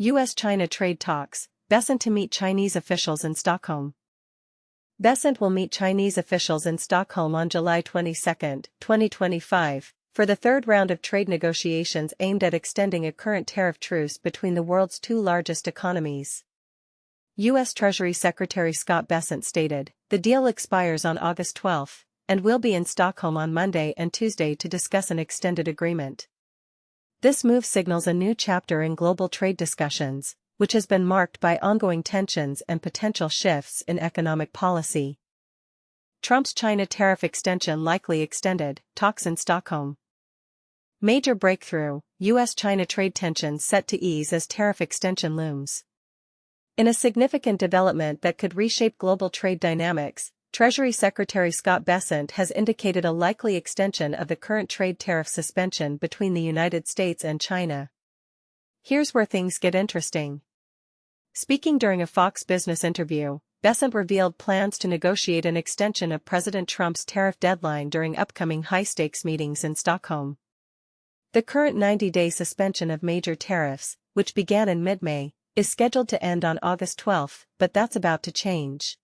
U.S. China trade talks, Bessent to meet Chinese officials in Stockholm. Bessent will meet Chinese officials in Stockholm on July 22, 2025, for the third round of trade negotiations aimed at extending a current tariff truce between the world's two largest economies. U.S. Treasury Secretary Scott Bessent stated, "The deal expires on August 12, and we'll be in Stockholm on Monday and Tuesday to discuss an extended agreement." This move signals a new chapter in global trade discussions, which has been marked by ongoing tensions and potential shifts in economic policy. Trump's China tariff extension likely extended, talks in Stockholm. Major breakthrough, U.S.-China trade tensions set to ease as tariff extension looms. In a significant development that could reshape global trade dynamics, Treasury Secretary Scott Bessent has indicated a likely extension of the current trade tariff suspension between the United States and China. Here's where things get interesting. Speaking during a Fox Business interview, Bessent revealed plans to negotiate an extension of President Trump's tariff deadline during upcoming high-stakes meetings in Stockholm. The current 90-day suspension of major tariffs, which began in mid-May, is scheduled to end on August 12, but that's about to change.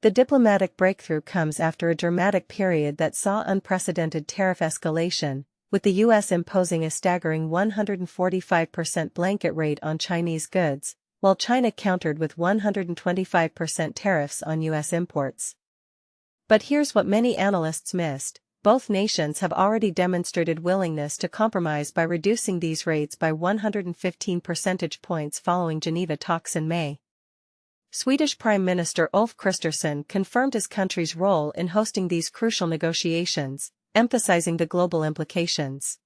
The diplomatic breakthrough comes after a dramatic period that saw unprecedented tariff escalation, with the U.S. imposing a staggering 145% blanket rate on Chinese goods, while China countered with 125% tariffs on U.S. imports. But here's what many analysts missed: both nations have already demonstrated willingness to compromise by reducing these rates by 115 percentage points following Geneva talks in May. Swedish Prime Minister Ulf Kristersson confirmed his country's role in hosting these crucial negotiations, emphasizing the global implications.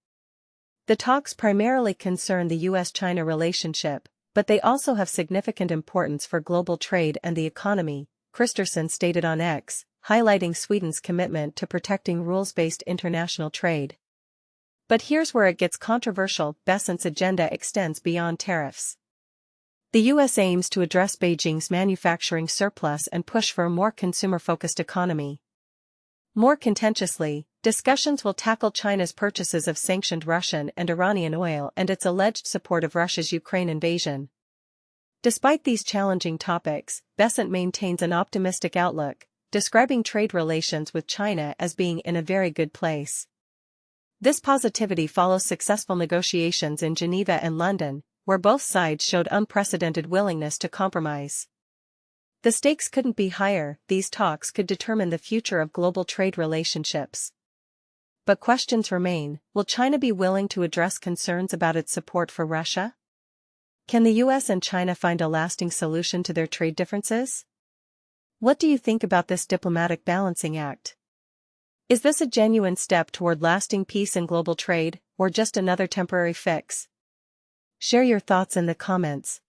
The talks primarily concern the U.S.-China relationship, but they also have significant importance for global trade and the economy, Kristersson stated on X, highlighting Sweden's commitment to protecting rules-based international trade. But here's where it gets controversial: Bessent's agenda extends beyond tariffs. The U.S. aims to address Beijing's manufacturing surplus and push for a more consumer-focused economy. More contentiously, discussions will tackle China's purchases of sanctioned Russian and Iranian oil and its alleged support of Russia's Ukraine invasion. Despite these challenging topics, Bessent maintains an optimistic outlook, describing trade relations with China as being in a very good place. This positivity follows successful negotiations in Geneva and London, where both sides showed unprecedented willingness to compromise. The stakes couldn't be higher: these talks could determine the future of global trade relationships. But questions remain: will China be willing to address concerns about its support for Russia? Can the U.S. and China find a lasting solution to their trade differences? What do you think about this diplomatic balancing act? Is this a genuine step toward lasting peace in global trade, or just another temporary fix? Share your thoughts in the comments.